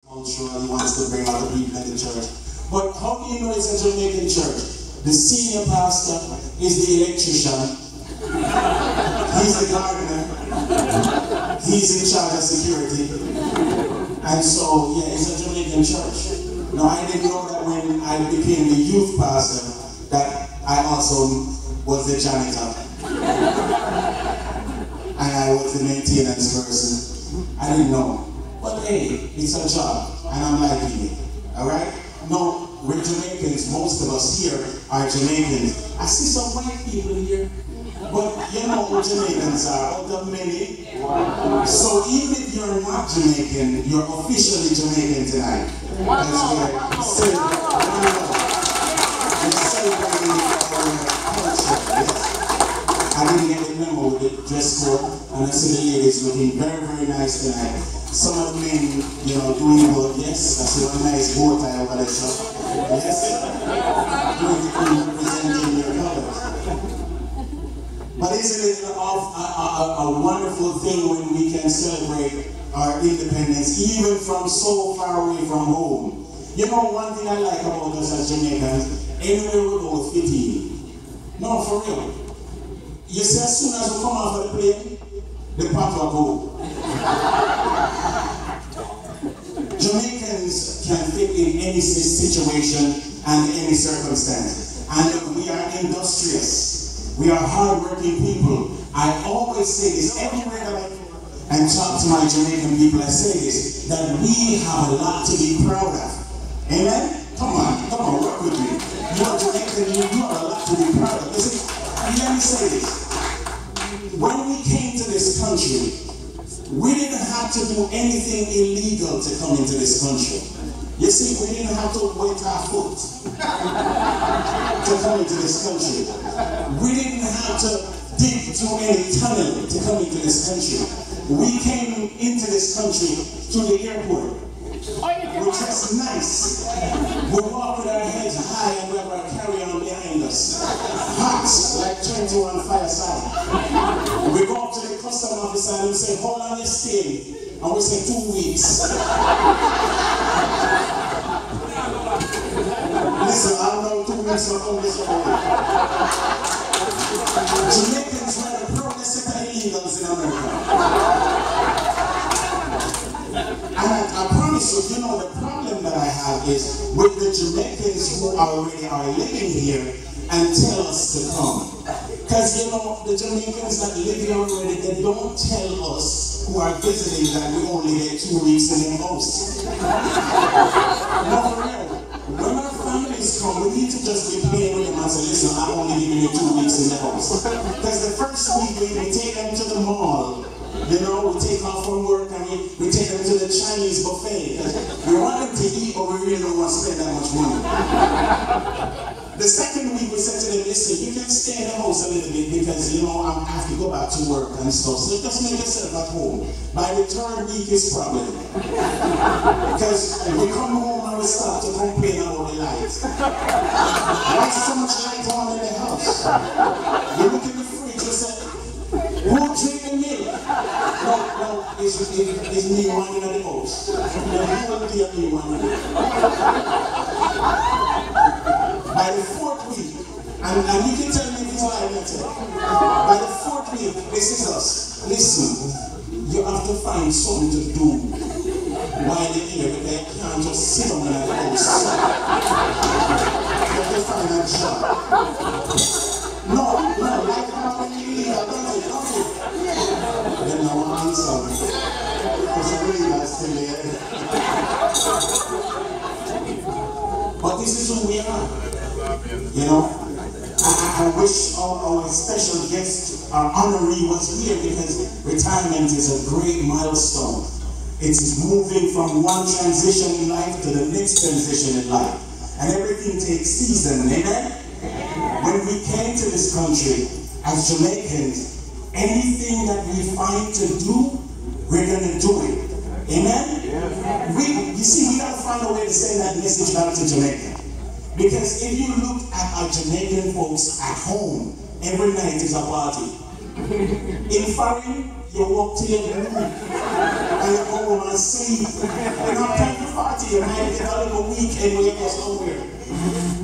Cultural, he wants to bring other people in the church. But how do you know it's a Jamaican church? The senior pastor is the electrician. He's the gardener. He's in charge of security. And so, yeah, it's a Jamaican church. Now, I didn't know that when I became the youth pastor, that I also was the janitor. And I was the maintenance person. I didn't know. But hey, it's a job, and I'm liking it. Alright? No, we're Jamaicans. Most of us here are Jamaicans. I see some white people here. But you know who Jamaicans are, out of many. So even if you're not Jamaican, you're officially Jamaican tonight. Because we're celebrating our culture. I didn't get the memo with the dress code, and I see the ladies looking very, very nice tonight. Some of the men, you know, doing good, yes. I see a nice bow tie over there, so yes. Representing your colors. But isn't it a wonderful thing when we can celebrate our independence, even from so far away from home? You know, one thing I like about us as Jamaicans, anywhere we go, we fit in. No, for real. You see, as soon as we come off of the plane, the part will go. Jamaicans can fit in any situation and any circumstance. And we are industrious. We are hard-working people. I always say this everywhere that I go and talk to my Jamaican people. I say this, that we have a lot to be proud of. Amen? Come on, work with me. You're Jamaican, you have a lot to be proud of. Listen, let me say this. When we came to this country, we didn't have to do anything illegal to come into this country. You see, we didn't have to wet our foot to come into this country. We didn't have to dig through any tunnel to come into this country. We came into this country through the airport. We're dressed nice. We walk with our heads high and we have our carry-on behind us. Hot, like 21 fireside. We go up to the custom officer and we say, hold on your stay. And we say 2 weeks. Listen, I don't know 2 weeks or all this way. Jamaicans were the proudest set of illegals in America. And I promise you, you know, the problem that I have is with the Jamaicans who already are living here and tell us to come. Because, you know, the Jamaicans that live here already, they don't tell us who are visiting that we only get 2 weeks in the house. No, for real. When our families come, we need to just be playing with them and say, listen, I'm only giving you 2 weeks in the house. Because the first week we take them to the mall. You know, we take off from work and we take them to the Chinese buffet. We want them to eat, but we really don't want to spend that much money. The second week we said to them, listen, you can stay in the house a little bit because, you know, I have to go back to work and stuff. So just make yourself at home. By the third week is problem. Because we come home and we start to complain about the lights. Why is so much light on in the house? You look in the fridge, you say, who drinking milk? No, it's me winding at the house. No, you won't be me winding. By the fourth week, and you can tell me if it's right or not. By the fourth week, this is us. Listen, you have to find something to do while you're here, because you can't just sit on the house. You have to find a job. No, like how many illegal, don't it? Then I want to answer. Because the illegal is still there. But this is who we are. You know, I wish our special guest, our honoree, was here because retirement is a great milestone. It's moving from one transition in life to the next transition in life. And everything takes season, amen? When we came to this country as Jamaicans, anything that we find to do, we're going to do it. Amen? You see, we got to find a way to send that message back to Jamaica. Because if you look at our Jamaican folks at home, every night is a party. In foreign, you walk to your room and you go home and sleep. You're not paying party, you might get a little weekend where you go somewhere.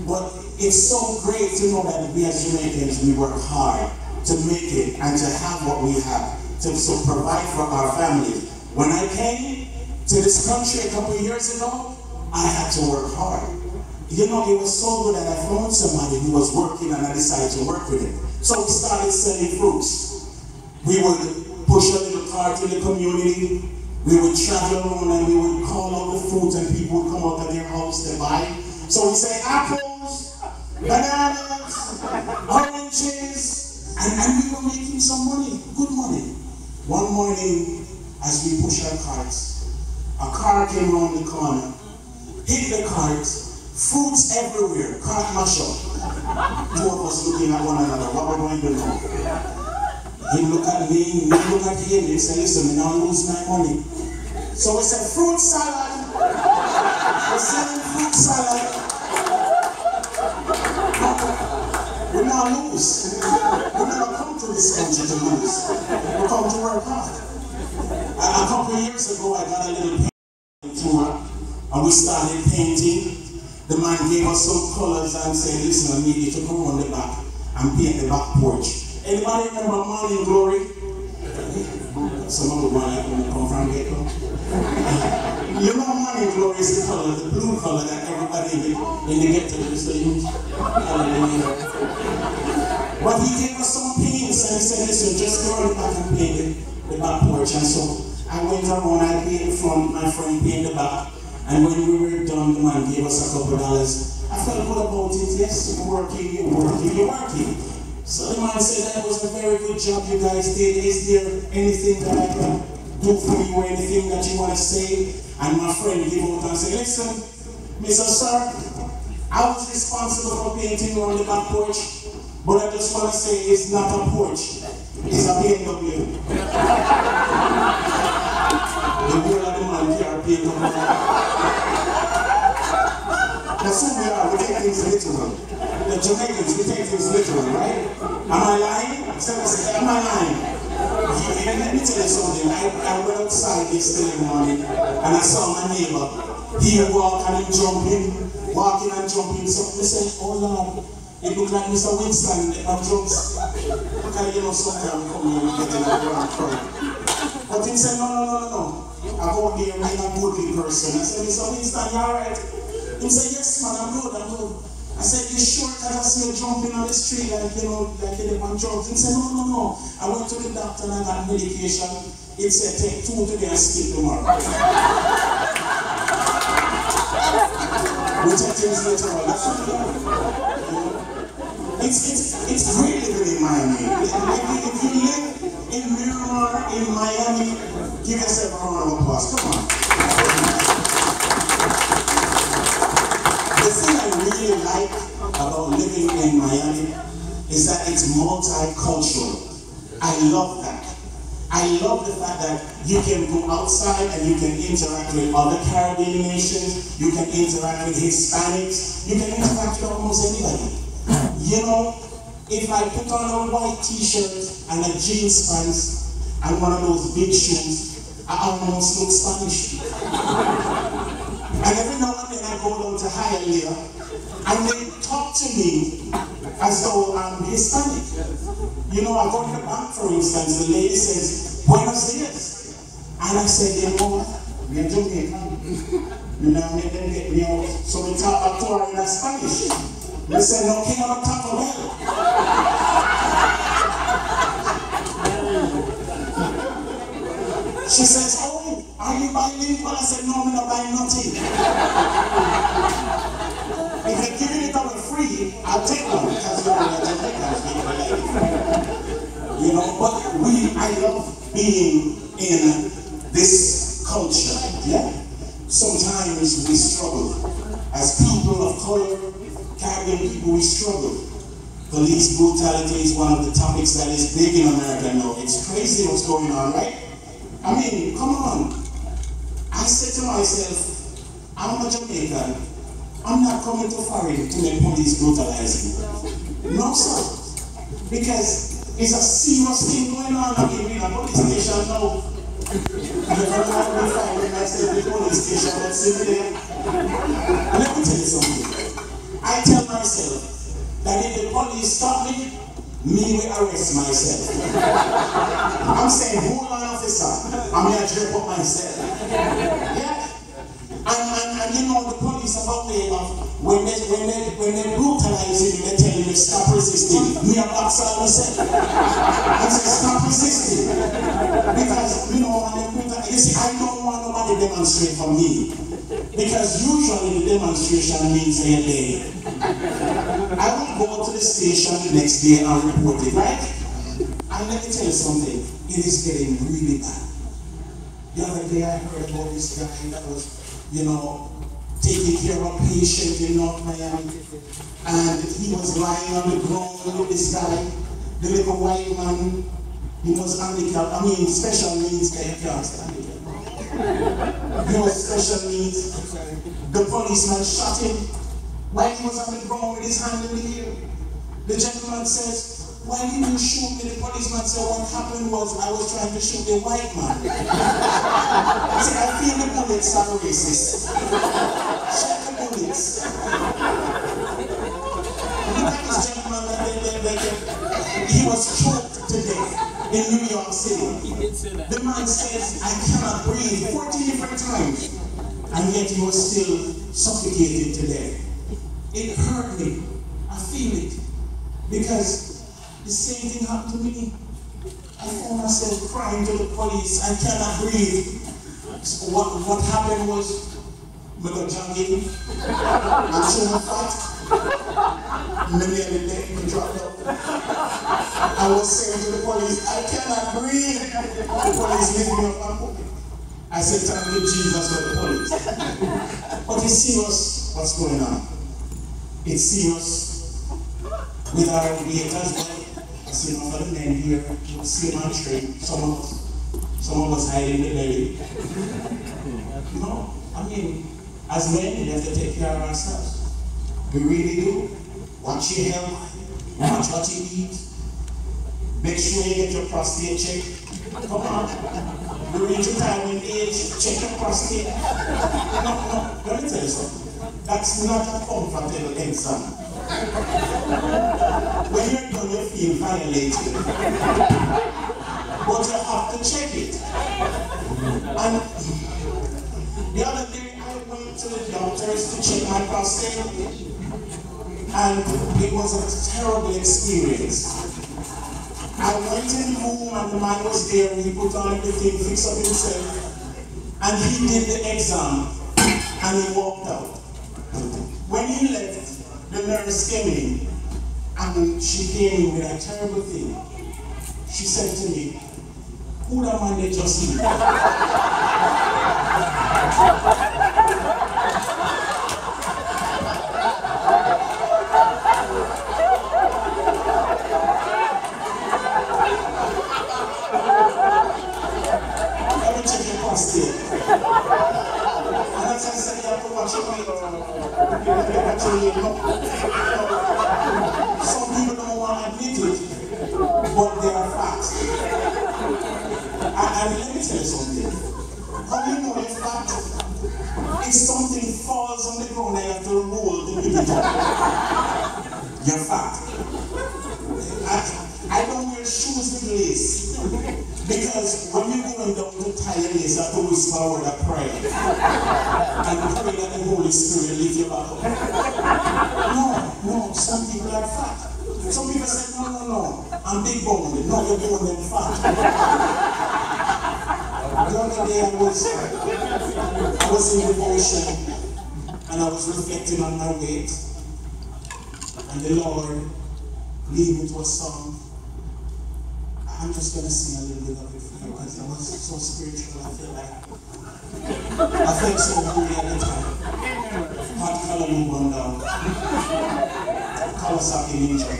But it's so great to know that we as Jamaicans, we work hard to make it and to have what we have, to provide for our families. When I came to this country a couple of years ago, I had to work hard. You know, it was so good that I found somebody who was working and I decided to work with him. So we started selling fruits. We would push a little cart in the community. We would travel around and we would call out the fruits and people would come out of their house to buy. So we say apples, bananas, oranges, and we were making some money, good money. One morning, as we pushed our carts, a car came around the corner, hit the cart, fruits everywhere, cart mash up. Two of us looking at one another, what we're going to do? He looked at me, me look at him, he said, listen, I now lose my money. So we said, fruit salad. We're selling fruit salad. We now lose. We never come to this country to lose. We come to work hard. A couple of years ago, I got a little painting tour, and we started painting. The man gave us some colors and said, listen, I need you to come on the back and paint the back porch. Anybody remember Morning Glory? Some of the one that come from Ghetto. You know Morning Glory is the color, the blue color that everybody in the Ghetto used to use. But he gave us some paints and he said, listen, just go on the back and paint the back porch. And so I went around, I painted the front, my friend painted the back. And when we were done, the man gave us a couple of dollars. I felt good about it. Yes, you're working, you're working, you're working. So the man said that was a very good job you guys did. Is there anything that I can do for you or anything that you want to say? And my friend gave out and said, listen, Mr. Sir, I was responsible for painting on the back porch, but I just want to say it's not a porch, it's a BMW. The whole of the man here BMW. That's who we are, we take things literal. The Jamaicans, we take things literal, right? Am I lying? Am I lying? Let me tell you something. I went outside yesterday morning and I saw my neighbor. He walking and jumping, walking and jumping. So I said, oh Lord, it looked like Mr. Winston on drugs. Because you know, sometimes come here and get in a grand crowd. But he said, no. I go there and I'm a goodly person. I said, Mr. Winston, you alright? He said, yes man, I'm good. I said, you sure? Because I see you jumping on the street like you're on drugs. He said, no. I went to the doctor and I got medication. It said, take 2 today and skip tomorrow. We take things literal. That's what we do. It's great living in Miami. If you live in Miramar, in Miami, give yourself a round of applause. Come on. The thing I really like about living in Miami is that it's multicultural. I love that. I love the fact that you can go outside and you can interact with other Caribbean nations, you can interact with Hispanics, you can interact with almost anybody. You know, if I put on a white t-shirt and a jeans pants and one of those big shoes, I almost look Spanish. And every now and then I go down to Hialeah and they talk to me as though I'm Hispanic. You know, I go to the bank, for instance, the lady says, Buenos dias. And I said, you know what? We're Jamaican. You know, make them get me out. So we talk back to her in Spanish. They said, no, king of Taco Bell. She says, oh, are you bilingual? I said, no, I'm not buying nothing. If they're giving it away free, I'll take one because you're a Jamaican. You know, but I love being in this culture. Yeah? Sometimes we struggle. As people of color, Caribbean people, we struggle. Police brutality is one of the topics that is big in America now. It's crazy what's going on, right? I mean, come on. I said to myself, I'm a Jamaican. I'm not coming to foreign to make police brutalize me. No, sir. Because it's a serious thing going on. I mean, in a police station now. You never know how we find myself in the police station and sit there. Let me tell you something. I tell myself that if the police stop me will arrest myself. I'm saying, hold on, officer. I'm here to report myself. Yeah? And you know, the police about me, when they brutalize you, they tell you stop resisting. Me, I box out myself. I say, stop resisting. Because, you know, you see, I don't want nobody to demonstrate for me. Because usually the demonstration means they're there. I will go to the station the next day and report it, right? And let me tell you something, it is getting really bad. The other day I heard about this guy that was, you know, taking care of a patient in North Miami. And he was lying on the ground with this guy, the little white man. He was handicapped, I mean special needs, guy can't stand it. He was special needs. The policeman shot him while he was on the ground with his hand in the air. The gentleman says, why didn't you shoot me? The policeman said, what happened was I was trying to shoot the white man. I said, I feel the bullets are racist. Check the bullets. Look at this gentleman, he was choked to death in New York City. The man says, I cannot breathe 14 different times. And yet he was still suffocated to death. It hurt me. I feel it. Because the same thing happened to me. I found myself crying to the police. I cannot breathe. So what happened was, I got jogging. I'm so fat. Many of the day, dropped out. I was saying to the police, I cannot breathe. The police lifted me up and put me. I said, thank you, Jesus, for the police. But it's serious what's going on. It's serious with our waiters. I see enough of the men here, slim and trim. Some of us hiding the belly. No, I mean, as men, we have to take care of ourselves. We really do. Watch your health, watch what you eat. Make sure you get your prostate checked. Come on. You reach your time in age, check your prostate. No, let me tell you something. That's not a comfortable exam. When you're done, you feel violated. But you have to check it. And the other day, I went to the doctors to check my prostate. And it was a terrible experience. I went in the room and the man was there and he put on everything, fixed up himself. And he did the exam and he walked out. When he left, the nurse came in and she came in with a terrible thing. She said to me, who the man they just eat? And as I said, you have to watch your weight. Some people don't want to admit it, but they are facts. And let me tell you something. How do you know it's fact? If something falls on the ground, you have to roll to pick it up. You're fat. I don't wear shoes with lace. Because when you're going down to tie your lace, you have to whisper a word of prayer. And pray that the Holy Spirit lift you back up. No, some people are fat. Some people say, no, I'm big boned. No, you're born them fat. The other day I was in devotion and I was reflecting on my weight. And the Lord led me to a song. I'm just going to sing a little bit of it for you because I was so spiritual. I felt so holy at the time. Hot color move on down. Kawasaki Ninja.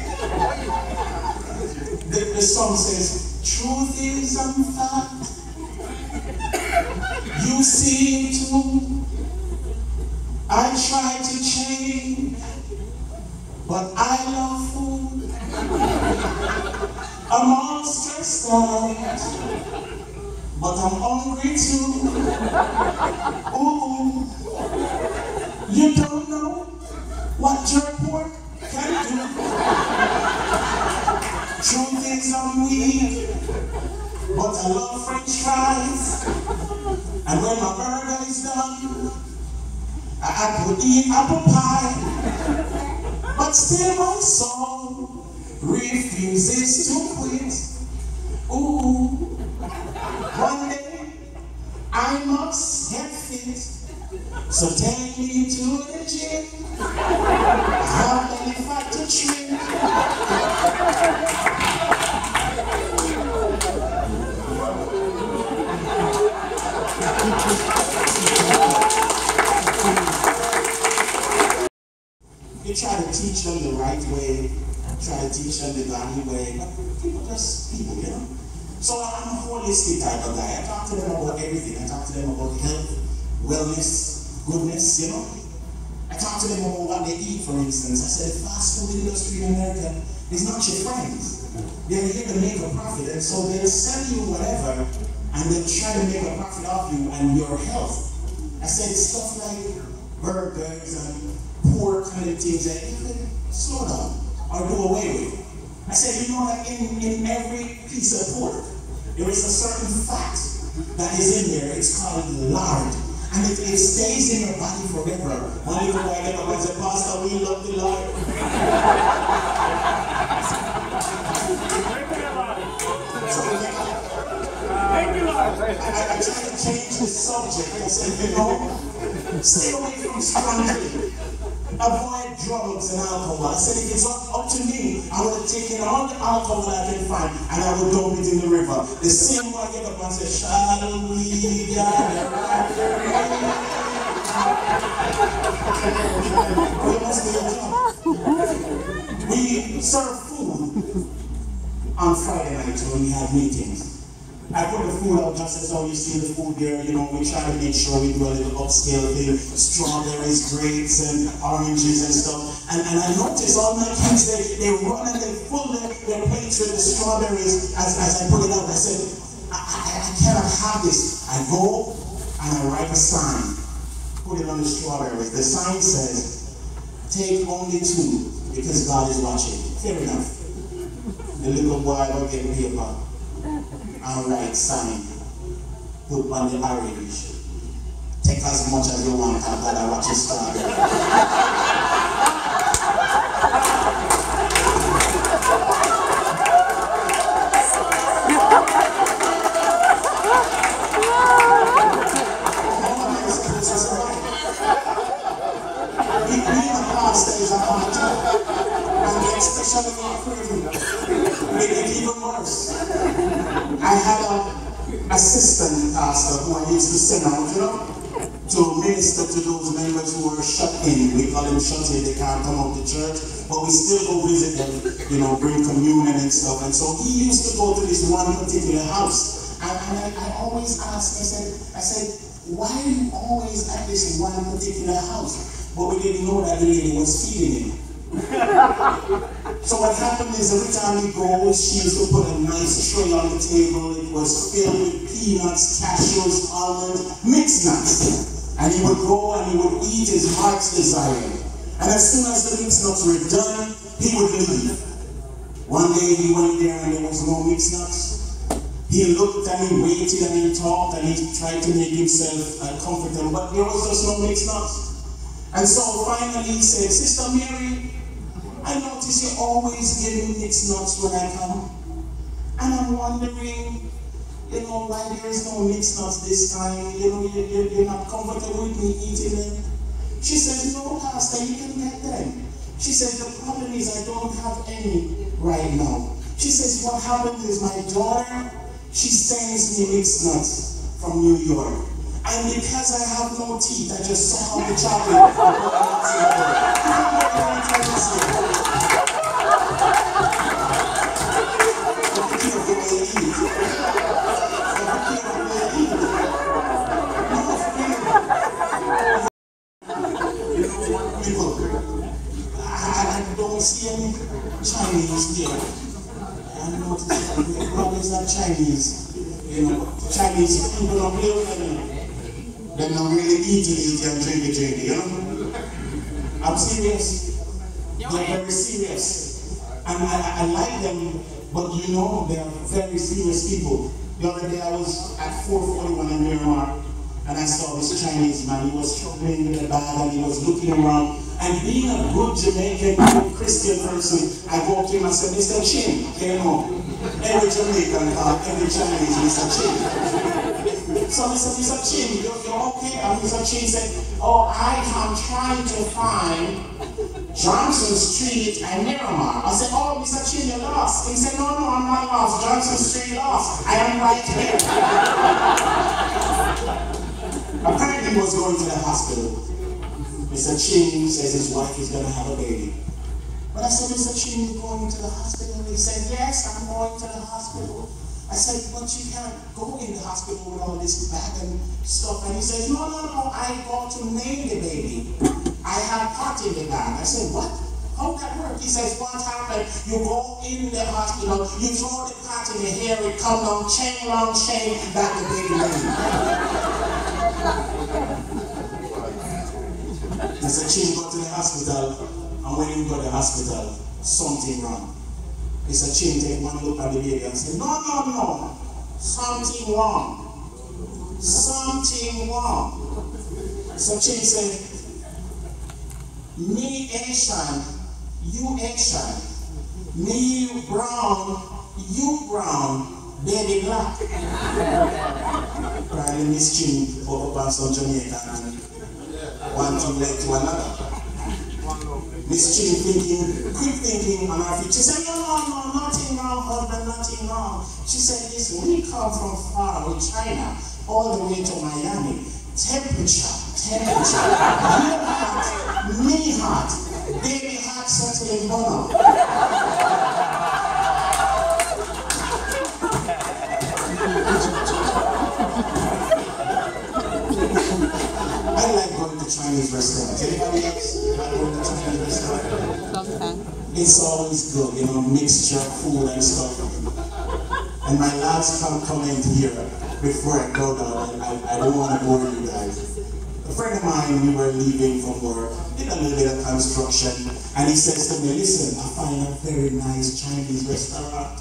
The song says, truth is unfact. You see it too. I try to change, but I love food. I'm all stressed out, but I'm hungry too. Ooh, you don't know what jerk pork can do. Truth is I'm weak, but I love French fries. And when my burger is done, I could eat apple pie. But still my soul refuses to quit. Ooh, one day I must get fit. So take me to the gym. How many fat to trim? You try to teach them the right way, try to teach them the godly way, but people just people, you know. So I'm a holistic type of guy. I talk to them about everything. I talk to them about health, wellness, goodness, you know. I talk to them about what they eat, for instance. I said, the fast food industry in America is not your friends. They're here to make a profit, and so they'll sell you whatever, and they'll try to make a profit off you and your health. I said, stuff like burgers and pork kind of things that you could slow down or do away with. I said, you know that in every piece of pork, there is a certain fat that is in there. It's called lard. And it stays in your body forever. One little boy get up and say, Pastor, we love the Lord. Thank you, Lord. I tried to change the subject. I said, you know, stay away from strong drink. Avoid drugs and alcohol. I said, if it's up to me, I would have taken all the alcohol I can find and I would dump it in the river. The same way I get up and say, shall we gather at the river? We must be a job. We serve food on Friday night when we have meetings. I put the food out just as how you see the food there, you know, we try to make sure we do a little upscale thing, strawberries, grapes, and oranges and stuff. And I notice all my kids, they run and they fill their plates with the strawberries as I put it out. I said, I cannot have this. I go and I write a sign, put it on the strawberries. The sign says, take only 2 because God is watching. Fair enough. The little boy will get paper. Alright, sign. Put on the orange. Take as much as you want, I've got to watch your strawberry. And especially in prison, make it even worse. I had an assistant pastor who I used to send out, you know, to minister to those members who were shut in. We call them shut in, they can't come out to church, but we still go visit them, you know, bring communion and stuff. And so he used to go to this one particular house. And I always asked, I said, why are you always at this one particular house? But we didn't know that the lady was feeding him. So what happened is every time he goes, she used to put a nice tray on the table. It was filled with peanuts, cashews, almonds, mixed nuts. And he would go and he would eat his heart's desire. And as soon as the mixed nuts were done, he would leave. One day he went there and there was no mixed nuts. He looked and he waited and he talked and he tried to make himself comfortable, but there was just no mixed nuts. And so finally he said, Sister Mary, I notice you always give me mixed nuts when I come. And I'm wondering, you know, why there's no mixed nuts this time. You know, you're not comfortable with me eating them. She said, no, Pastor, you can get them. She said, the problem is I don't have any right now. She says, what happens is my daughter, she sends me mixed nuts from New York. And because I have no teeth, I just suck out the chocolate. I don't see any Chinese here. I noticed that the brothers are Chinese. You know, Chinese people don't play with them. They don't really eat and drink it, you know? I'm serious. They're very serious. And I like them, but you know, they're very serious people. The other day I was at 441 in Miramar, and I saw this Chinese man. He was struggling with a bag and he was looking around. And being a good Jamaican, good Christian person, I go up to him and said, Mr. Chin, you know, every Jamaican call every Chinese Mr. Chin. So I said, Mr. Chin, you're okay? And Mr. Chin said, oh, I am trying to find Johnson Street and Miramar. I said, oh, Mr. Chin, you're lost. He said, no, I'm not lost. Johnson Street lost. I am right here. Apparently he was going to the hospital. Mr. Chin says his wife is going to have a baby. But I said, Mr. Chin, you're going to the hospital? He said, yes, I'm going to the hospital. I said, but you can't go in the hospital with all this bag and stuff. And he says, no, I got to name the baby. I have pot in the bag. I said, what? How that work? He says, what happened? You go in the hospital, you throw the pot in the hair, it comes down chain long chain, that the baby name. Mr. Chin got to the hospital, and when he got to the hospital, something wrong. Mr. Chin take one look at the baby and say, no, something wrong. Something wrong. Mr. Chin said, me Asian, you Asian. Me brown, you brown, baby black. Probably Miss Chin over past some Jamaican and one thing led to another. Miss Chin quick thinking on her feet. She said, no, nothing wrong, husband, nothing wrong. She said, listen, we come from far away China, all the way to Miami. Temperature. You hot, me hot, baby hot, settling bono. I like going to Chinese restaurants. Anybody else like going to Chinese restaurants? It's always good, you know, mixture of food and stuff. And my last comment here, before I go down, I don't want to bore you guys. A friend of mine, we were leaving from work, did a little bit of construction, and he says to me, listen, I find a very nice Chinese restaurant.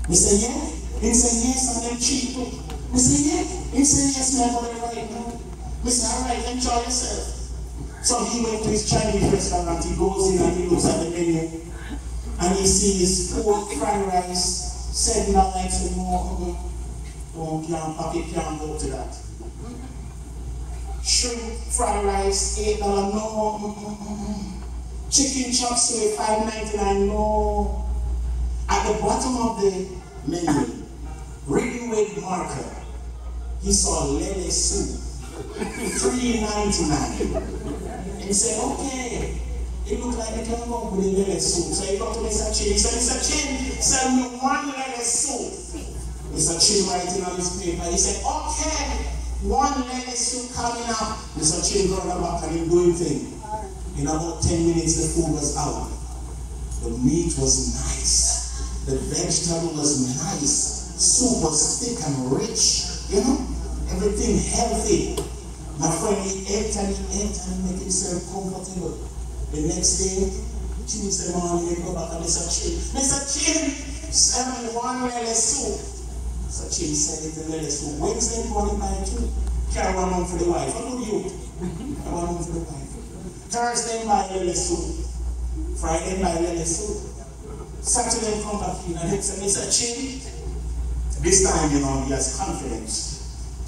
We say, yeah? He said, yes, and they're cheap. We say, yeah? He said, yes, man, but they're right now. We say, all right, enjoy yourself. So he went to his Chinese restaurant, he goes in and he looks at the menu, and he sees pork fried rice, $7 and more. Can't go to that. Shrimp fried rice, $8, no. Chicken chop suey, $5.99, no. At the bottom of the menu, written with marker, he saw lele soup, $3.99. He said, okay, it looks like they can go with the lele soup. So he got to Mr. Chin. He said, Mr. Chin, send me one lele soup. Mr. Chin writing on his paper. He said, okay, one lele soup coming up. Mr. Chin brought her back and he's doing things. In about 10 minutes, the food was out. The meat was nice. The vegetable was nice. Soup was thick and rich. You know? Everything healthy. My friend, he ate and made himself comfortable. The next day, Tuesday morning, he go back and Mr. Chin. Mr. Chin, send me one lele soup. So Chin said it to lele soup. Wednesday morning by 2. Carry one home for the wife. What do you? Carry one home for the wife. Thursday buy lele soup. Friday buy lele soup. Saturday come back in and he said, Mr. Chin, this time, you know, he has confidence.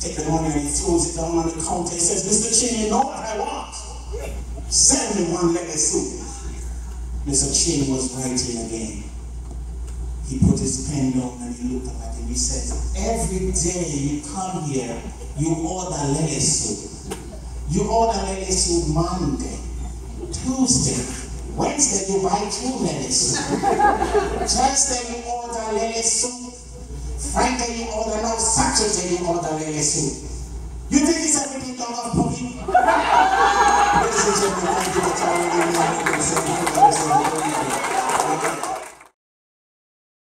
Take the money and he throws it down on the counter. He says, Mr. Chin, you know what I want? Send me one lele soup. Mr. Chin was writing again. He put his pen down and he looked up at him. He said, every day you come here, you order lele soup. You order lele soup Monday, Tuesday, Wednesday you buy 2 lele soup. Thursday you order lele soup. Friday you order, now Saturday you order lele soup. You think it's everything done on puppy?